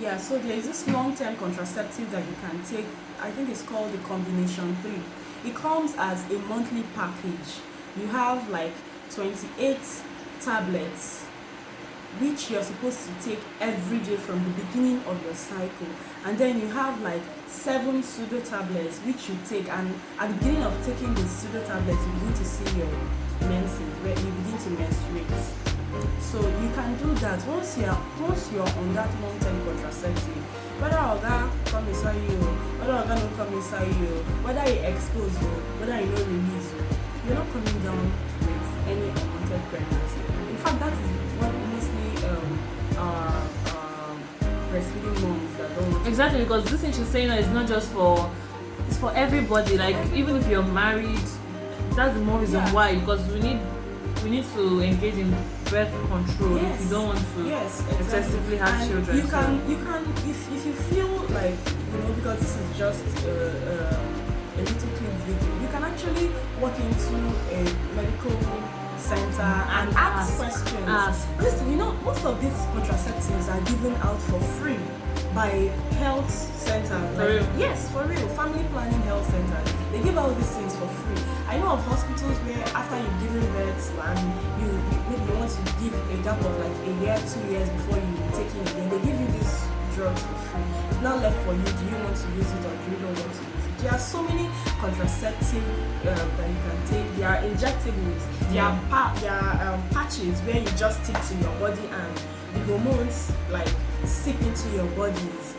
Yeah, so there is this long-term contraceptive that you can take. I think it's called the combination 3. It comes as a monthly package. You have like 28 tablets which you're supposed to take every day from the beginning of your cycle. And then you have like 7 pseudo tablets which you take, and at the beginning of taking the pseudo tablets you begin to see your menses, where you begin to menstruate. So you can do that once you're on that long-term contraceptive. Whether Oga come inside you, whether Oga no come inside you, whether you expose you, whether you no release you, you're not coming down with any unwanted pregnancy. In fact, that is what mostly breastfeeding moms that don't want. Exactly, because this thing she's saying is not just for, it's for everybody. Like even if you're married, that's the more reason why, because we need to engage in birth control if you don't want to excessively have children. You can if you feel like, because this is just a little clip video, you can actually walk into a medical center and ask questions. Listen, most of these contraceptives are given out for free by health centers. Yes, for real. Family planning health centers. They give out these things for free. I know of hospitals where after you've given birth and you maybe want to give a gap of like a year, 2 years before you take it again, they give you this drugs for free. It's not left for you. Do you want to use it or do you don't want to use it? There are so many contraceptives that you can take. There are injectables. There are patches where you just stick to your body and the hormones like seep into your bodies.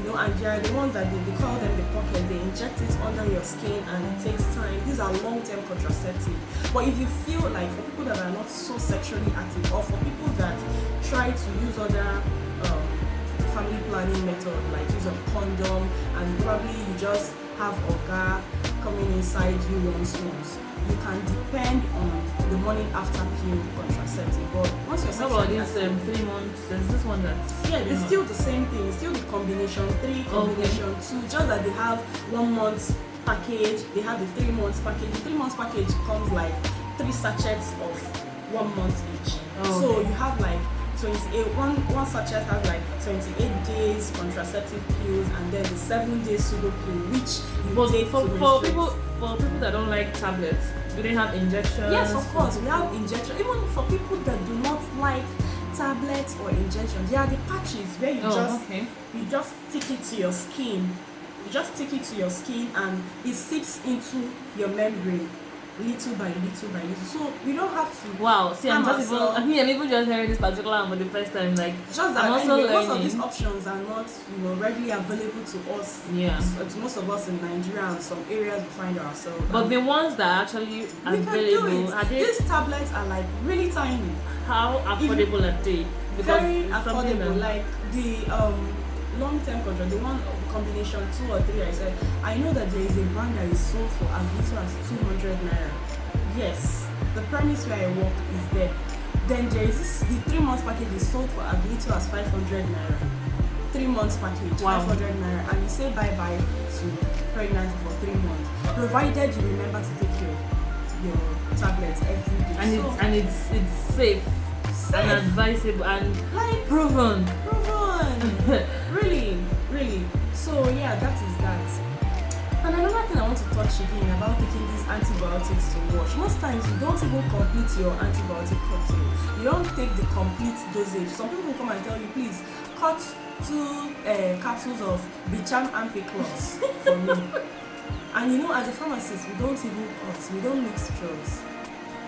And there are the ones that they call them the pocket. They inject it under your skin and it takes time. These are long-term contraceptives. But if you feel like, for people that are not so sexually active, or for people that try to use other family planning method like use of condom, and probably you just have Oga coming inside you once, you can depend on the morning after pill contraceptive. But once you're sexually active, 3 months, there's this one that it's still the same thing. It's still the combination 3, combination 2, just that they have 1 month package, they have the 3 months package. The 3 months package comes like 3 sachets of 1 month each. So you have like 28, one sachet has like 28 days contraceptive pills, and then the 7-day pseudo pill, which you take for people that don't like tablets, do they have injections? Yes, of course, we have injections. Even for people that do not like tablets or injections, there are the patches where you just stick it to your skin. You just stick it to your skin and it seeps into your membrane little by little by little. So we don't have to. Wow, see, I'm even just hearing this particular one for the first time. Like, just that most of these options are not, readily available to us. Yeah. To most of us in Nigeria and some areas we find ourselves. But the ones that are actually available, these tablets are like really tiny. How affordable are they? Because very affordable. Like the long-term contract, the one combination 2 or 3 I said, I know that there is a brand that is sold for as little as 200 naira. Yes, the premise where I work is there. Then there is the 3 months package is sold for as little as 500 naira. 3 months package, 500 naira, and you say bye-bye to pregnancy for 3 months, provided you remember to take your tablets every day. And it's safe and advisable and like proven. really. So yeah, that is that. And another thing I want to touch again about taking these antibiotics to wash. Most times you don't even complete your antibiotic cocktail. You don't take the complete dosage. Some people will come and tell you, please cut 2 capsules of Bicham Ampiclox for me. And as a pharmacist, we don't even cut, we don't mix drugs.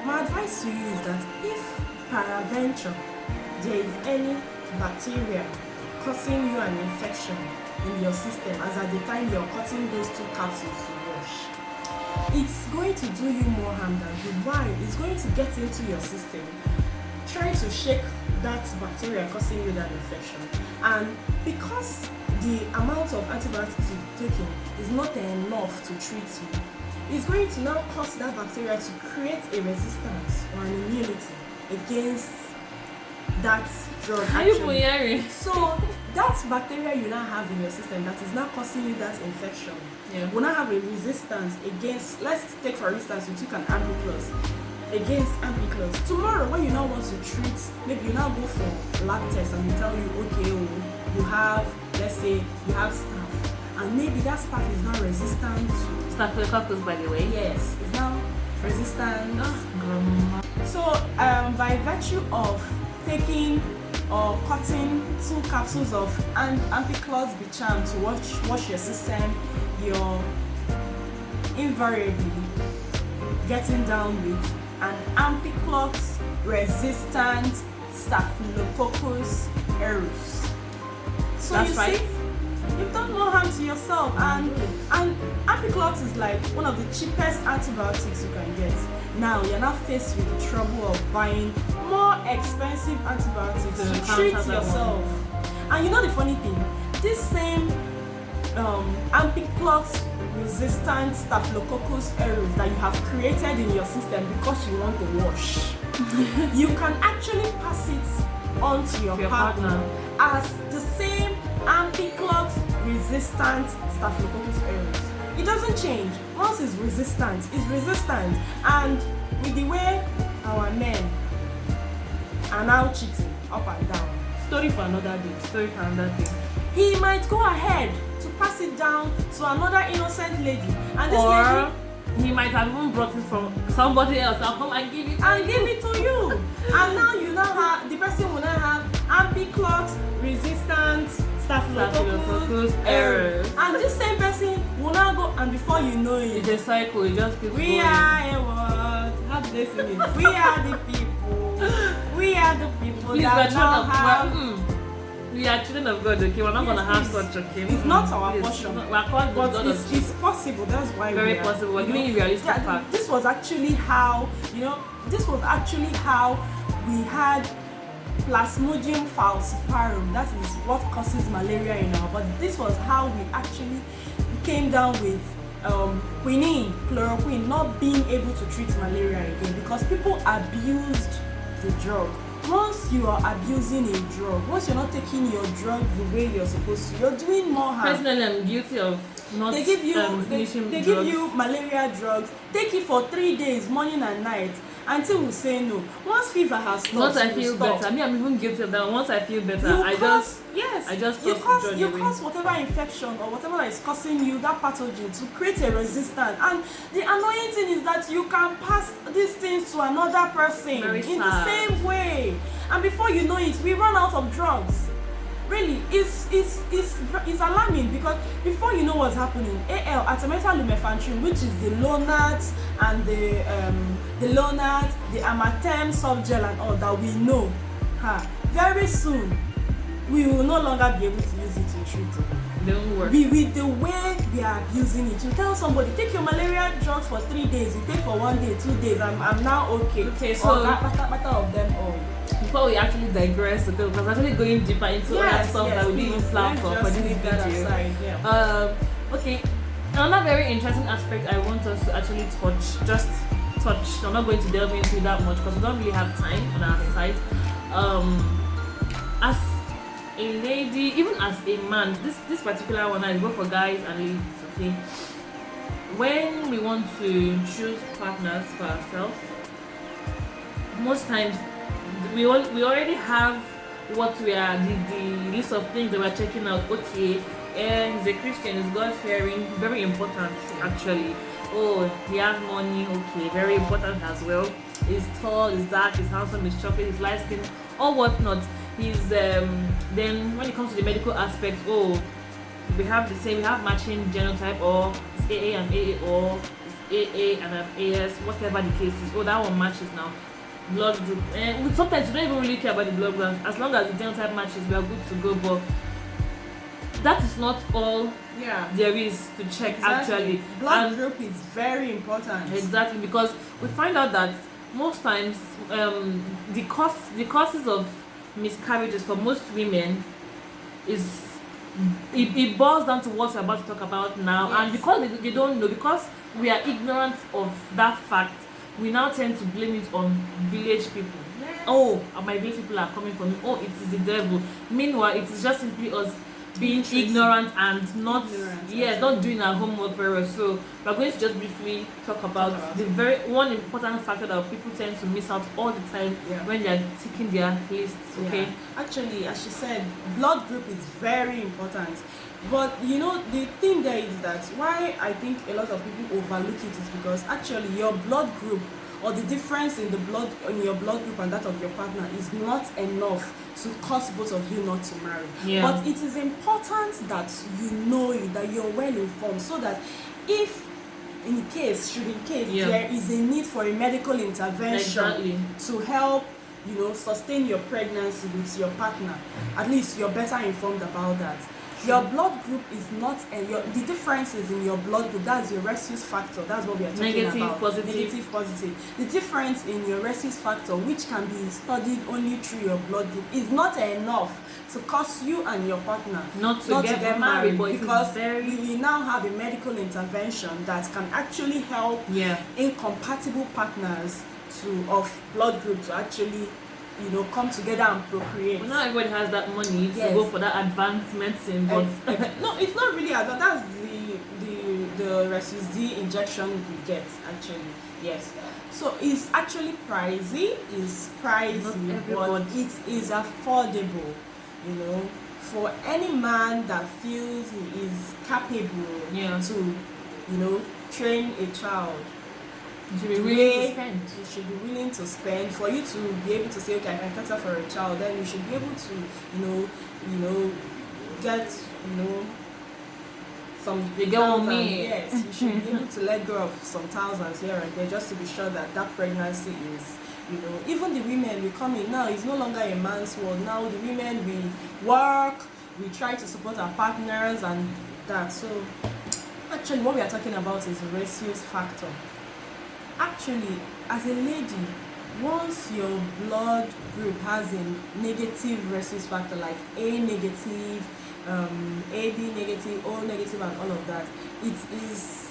My advice to you is that if peradventure there is any bacteria causing you an infection in your system, as at the time you're cutting those 2 capsules to wash, it's going to do you more harm than good. Why? It's going to get into your system, trying to shake that bacteria causing you that infection. And because the amount of antibiotics you're taking is not enough to treat you, it's going to now cause that bacteria to create a resistance or an immunity against that drug. Are you hearing? So that bacteria you now have in your system that is now causing you that infection will now have a resistance against, let's take for instance, you took an Ampiclox against Ampiclox. Tomorrow when you now want to treat, maybe you now go for lab test and they tell you, okay, you have let's say you have staph, and maybe that staph is now resistant to Staphylococcus, by the way. yes, it's now resistant. So by virtue of taking or cutting 2 capsules of Ampiclox Bicham to wash your system, you're invariably getting down with an Ampiclox resistant Staphylococcus aureus. So That's you right. see, you've done no harm to yourself, and Ampiclox is like one of the cheapest antibiotics you can get. Now you're not faced with the trouble of buying more expensive antibiotics to treat yourself. And you know the funny thing, this same Ampiclox resistant Staphylococcus aureus that you have created in your system because you want to wash, you can actually pass it on to your partner as the same Ampiclox resistant Staphylococcus aureus. It doesn't change. Once it's resistant, it's resistant. And with the way our men are now cheating up and down, story for another day. He might go ahead to pass it down to another innocent lady, and this lady, he might have even brought it from somebody else. I'll come and give it to you. And now you now have, the person will now have Ampiclox resistant Staphylococcus aureus. And this same person will now go, and before you know it, it's a cycle. It just keeps we going. are what? Have they seen it? We are the people. We are the people. Please, that now have. We are children of God, okay? We're not gonna have such a king. It's not our portion. We're called But God of it's possible. That's why very possible. We're giving you realistic facts. This was actually how, we had Plasmodium falciparum. That is what causes malaria in our body. This was how we actually came down with quinine, chloroquine, not being able to treat malaria again because people abused the drug. Once you are abusing a drug, once you're not taking your drug the way you're supposed to, you're doing more harm. Personally, I'm guilty of not finishing they give you malaria drugs. Take it for 3 days, morning and night, until we say no. Once fever has stopped, once I feel better, I'm even guilty of that. Once I feel better, I just you cause whatever infection or whatever that is causing you that pathogen to create a resistance. And the annoying thing is that you can pass these things to another person in the same way, and before you know it, we run out of drugs. Really, it's alarming because before you know what's happening, AL, artemethyl lumefantrine, which is the Lonart and the Amatem softgel and all that we know, very soon we will no longer be able to use it to treat it. They don't work. With the way we are abusing it, you tell somebody take your malaria drugs for 3 days, you take for 1 day, 2 days, I'm now okay. Okay, so matter of them all. Before we actually digress, because we're actually going deeper into other stuff that we didn't even plan for this video. Okay, another very interesting aspect I want us to actually touch. I'm not going to delve into that much because we don't really have time on our side. As a lady, even as a man, this particular one I go for guys and ladies, okay? When we want to choose partners for ourselves, most times we already have what we are the list of things that we're checking out. Okay, he's a Christian, he's God-fearing, very important actually. Oh, he has money, okay, very important as well. He's tall, he's dark, he's handsome, he's chocolate, he's light skin, or whatnot. He's then when it comes to the medical aspect, oh, we have matching genotype, or it's AA and AA, or it's AA and an AS, whatever the case is. Oh, that one matches now. Blood group, and sometimes we don't even really care about the blood group. As long as the genotype matches, we are good to go. But that is not all there is to check. Actually, blood group is very important. Exactly, because we find out that most times the causes of miscarriages for most women is it boils down to what we're about to talk about now. And because they don't know, because we are ignorant of that fact, we now tend to blame it on village people. Oh, my village people are coming for me. Oh, it is the devil. Meanwhile, it is just simply us being Literacy. ignorant and not Ignorant, not doing our homework very well. So we're going to just briefly talk about the very one important factor that people tend to miss out all the time when they are taking their lists. Okay. Actually, as she said, blood group is very important. But you know, the thing there is that why I think a lot of people overlook it is because actually your blood group or the difference in your blood group and that of your partner is not enough to cause both of you not to marry. But it is important that you know that you're well informed, so that if in case there is a need for a medical intervention to help sustain your pregnancy with your partner, at least you're better informed about that. Your blood group is not, the differences in your blood group, that's your rhesus factor, that's what we are talking about. Negative, positive. The difference in your rhesus factor, which can be studied only through your blood group, is not enough to cause you and your partner not to get married, because we now have a medical intervention that can actually help incompatible partners of blood group to actually come together and procreate. Well, not everybody has that money to go for that advanced medicine, but no, it's not really advanced. That's the Rhesus D injection we get actually. Yes. So it's actually pricey. But it is affordable. For any man that feels he is capable to train a child. You should be willing to spend. You should be willing to spend for you to be able to say, okay, I can cater for a child. Then you should be able to, get, some. You get what I mean? Yes, you should be able to let go of some thousands here and there just to be sure that pregnancy is, even the women we come in now, it's no longer a man's world. Now the women, we work, we try to support our partners and that. So actually, what we are talking about is rhesus factor. Actually, as a lady, once your blood group has a negative rhesus factor, like A negative, AB negative, O negative, and all of that, it is,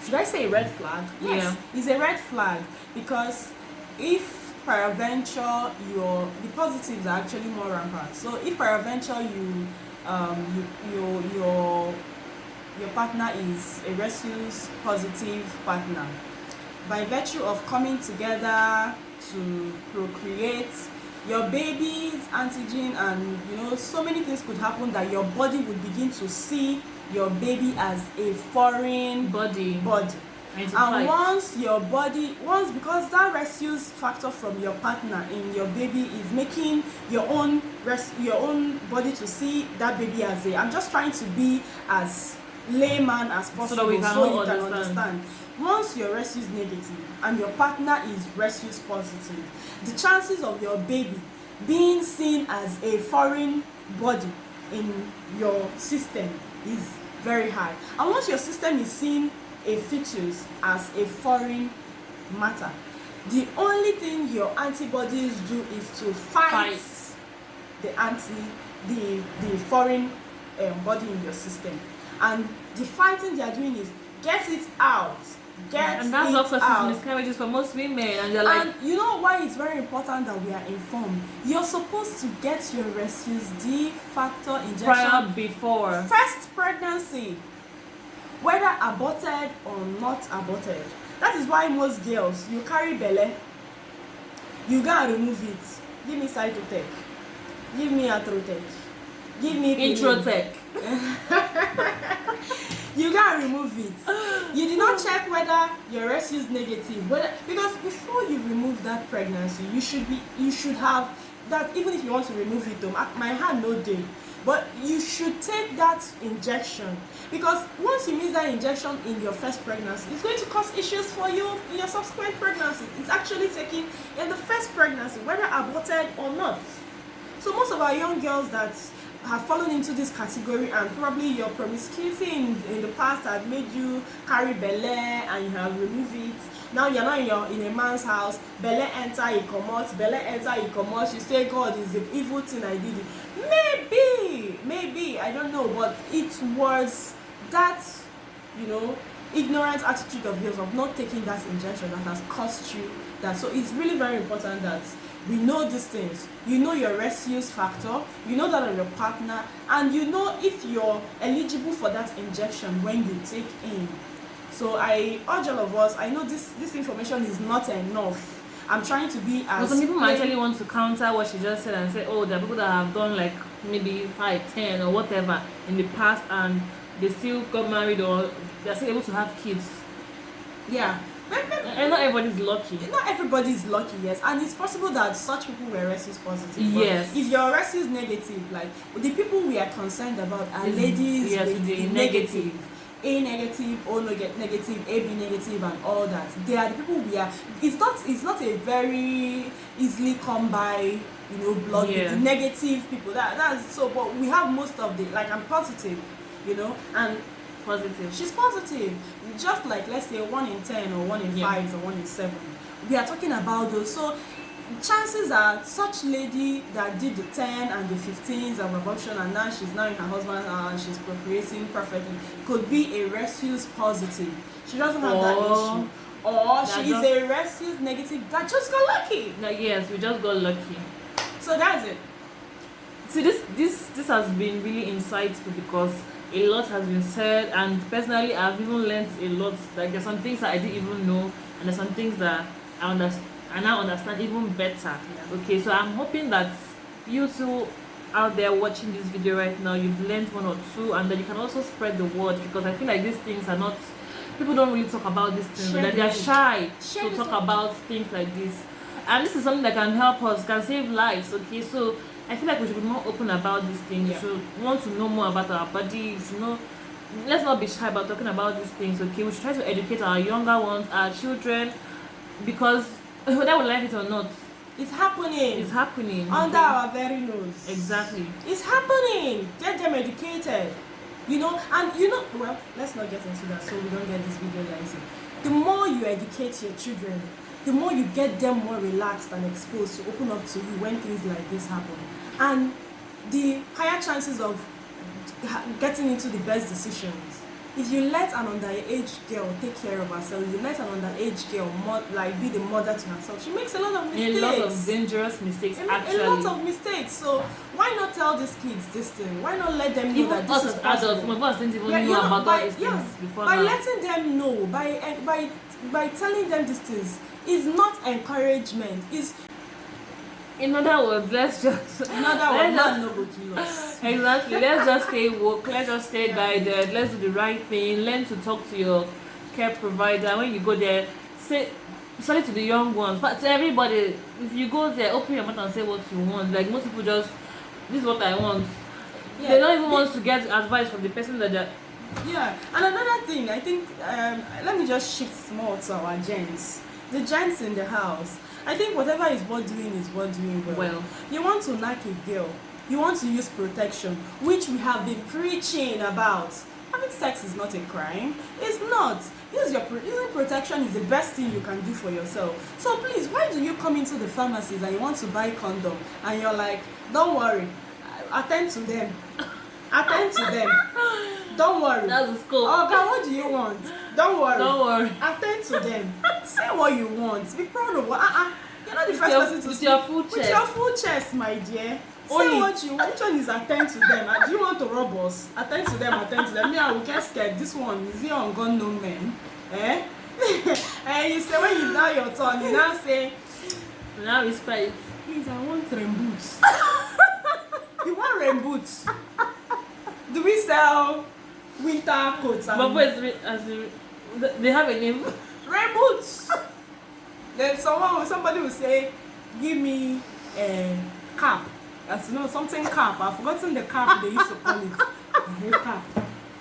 should I say a red flag? Yes, it's a red flag, because if peradventure the positives are actually more rampant. So if peradventure your partner is a rhesus positive partner, by virtue of coming together to procreate, your baby's antigen and so many things could happen that your body would begin to see your baby as a foreign body. And once because that rhesus factor from your partner in your baby is making your own body to see that baby as I'm just trying to be as layman as possible so you can understand. Once your rhesus negative and your partner is rhesus positive, the chances of your baby being seen as a foreign body in your system is very high. And once your system is seeing a fetus as a foreign matter, the only thing your antibodies do is to fight the foreign body in your system. And the fighting they are doing is get it out. And that's what causes miscarriages for most women, and they're like. And you know why it's very important that we are informed? You're supposed to get your Rhesus D factor injection before first pregnancy, whether aborted or not aborted. That is why most girls, you carry belle, you go and remove it. Give me cytotech, give me atrotech, give me introtech. You gotta remove it. You did not check whether your rhesus is negative. Because before you remove that pregnancy, you should have that. Even if you want to remove it, my hand no day. But you should take that injection, because once you miss that injection in your first pregnancy, it's going to cause issues for you in your subsequent pregnancy. It's actually taken in the first pregnancy, whether aborted or not. So most of our young girls that have fallen into this category, and probably your promiscuity in the past had made you carry belle and you have removed it. Now you're not in a man's house, belle enter, he comot, you say God is the evil thing I did it. Maybe I don't know, but it was that ignorant attitude of yours of not taking that injection that has cost you that. So it's really very important that We know these things. You know your risk use factor, you know that of your partner, and you know if you're eligible for that injection when you take in. So I urge all of us, I know this information is not enough. I'm trying to be as... But some people might actually want to counter what she just said and say, oh, there are people that have done like maybe 5, 10 or whatever in the past and they still got married or they're still able to have kids. Yeah. And not everybody's lucky. Not everybody is lucky, yes, and it's possible that such people were rhesus positive. Yes. If your rhesus negative, like the people we are concerned about are ladies with the negative. A negative, O negative, AB negative, and all that. They are the people we are. It's not a very easily come by, blood with the negative people. That's so. But we have most of the, like, I'm positive, and positive. She's positive. Just like, let's say 1 in 10 or 1 in 5 or 1 in 7. We are talking about those. So chances are such lady that did the 10 and the 15s of abortion and now she's now in her husband and she's procreating perfectly could be a rhesus positive. She doesn't have that issue. Or she is a rhesus negative that just got lucky. Yes, we just got lucky. So that's it. See, this has been really insightful because a lot has been said, and personally I've even learned a lot. Like, there's some things that I didn't even know, and there's some things that I now understand even better. Okay, so I'm hoping that you two out there watching this video right now, you've learned 1 or 2, and then you can also spread the word, because I feel like these things are not, people don't really talk about these things, that they are shy to talk about things like this, and this is something that can help us, can save lives. Okay, so I feel like we should be more open about these things. We should want to know more about our body. We should know, let's not be shy about talking about these things. Okay, we should try to educate our younger ones, our children, because whether we like it or not, it's happening. It's happening under our very nose. Exactly. It's happening. Get them educated. Well, let's not get into that so we don't get this video lazy. The more you educate your children, the more you get them more relaxed and exposed to open up to you when things like this happen. And the higher chances of getting into the best decisions. If you let an underage girl take care of herself, you let an underage girl be the mother to herself, she makes a lot of mistakes. A lot of dangerous mistakes, actually. A lot of mistakes. So why not tell these kids this thing? Why not let them know even that this is possible? Adults, some of us didn't even know about all these things before by now. letting them know, by telling them these things, is not encouragement. Is, in other words, let's just exactly. Let's just stay woke. Let's just stay guided. Let's do the right thing. Learn to talk to your care provider when you go there. Say, especially to the young ones, but to everybody. If you go there, open your mouth and say what you want. Like, most people just, this is what I want. Yeah, they don't even want to get advice from the person that they're. Yeah, and another thing, I think, let me just shift more to our gents. The gents in the house. I think whatever is worth doing is worth doing well. You want to knock a girl, you want to use protection, which we have been preaching about. Having sex is not a crime. It's not. Using protection is the best thing you can do for yourself. So please, why do you come into the pharmacies and you want to buy condom and you're like, don't worry, attend to them. Attend to them. Don't worry. That's the scope. Oh God, what do you want? Don't worry. Don't worry. Attend to them. Say what you want. Be proud of what. You're not the first person to with speak. your full chest. With your full chest, my dear. Say what you want. Which one is attend to them? Do you want to rob us? Attend to them. Attend to them. Me, I will get scared. This one is here on gun no men. Eh? And you say when you now your turn, you now say. Now respect. Please, I want rain boots. You want rain boots? Do we sell winter coats? They have a name. Rain boots. Then somebody will say, give me a cap. As you know, something cap. I've forgotten the cap they used to call it. Cap.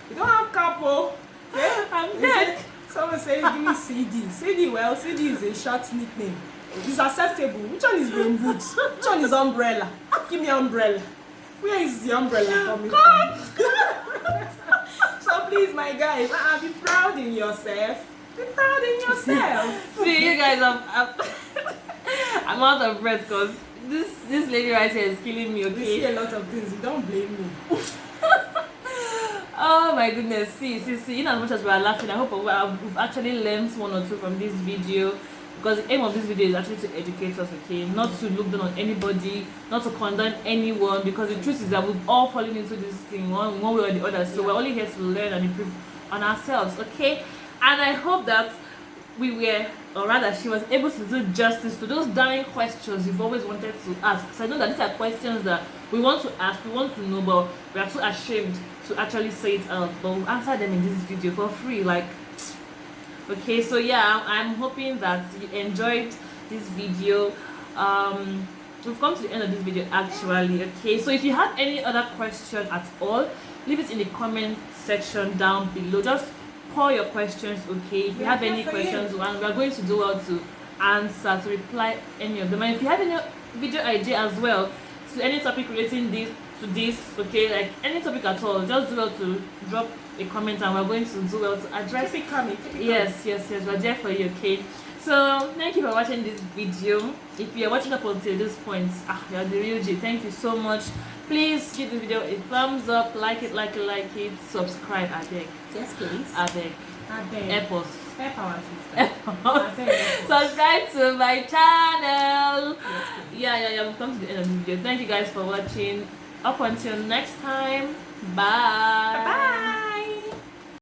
You don't have cap, oh. Yeah? I'm dead. Someone says, give me CD. CD, well, CD is a short nickname. It's acceptable. Which one is rain boots? Which one is umbrella? Give me umbrella. Where is the umbrella coming from? So please, my guys, be proud in yourself. Be proud in yourself. See, you guys, I'm out of breath because this lady right here is killing me. Okay. We see a lot of things. You don't blame me. Oh my goodness. See. In as much as we are laughing, I hope we've actually learned 1 or 2 from this video. because the aim of this video is actually to educate us, okay, not to look down on anybody, not to condemn anyone, because the truth is that we've all fallen into this thing one way or the other. So we're only here to learn and improve on ourselves, okay? And I hope that we were, or rather she was able to do justice to those dying questions you've always wanted to ask, because I know that these are questions that we want to ask, we want to know, but we are too ashamed to actually say it out. But we'll answer them in this video for free, like, okay. So yeah, I'm hoping that you enjoyed this video. We've come to the end of this video actually, okay? So if you have any other question at all, leave it in the comment section down below. Just pour your questions, okay? If you have any questions, and we are going to do well to answer, to reply any of them. And if you have any video idea as well to any topic relating to this, okay, like any topic at all, just do well to drop a comment, and we're going to do well to address it coming. Yes, we're there for you, okay? So thank you for watching this video. If you're watching up until this point, you're the real G. Thank you so much. Please give the video a thumbs up, like it, subscribe, I beg. Yes, please. I beg. Help us. Help our sister. Subscribe to my channel. Yeah, we've come to the end of the video. Thank you guys for watching. Up until next time. Bye. Bye.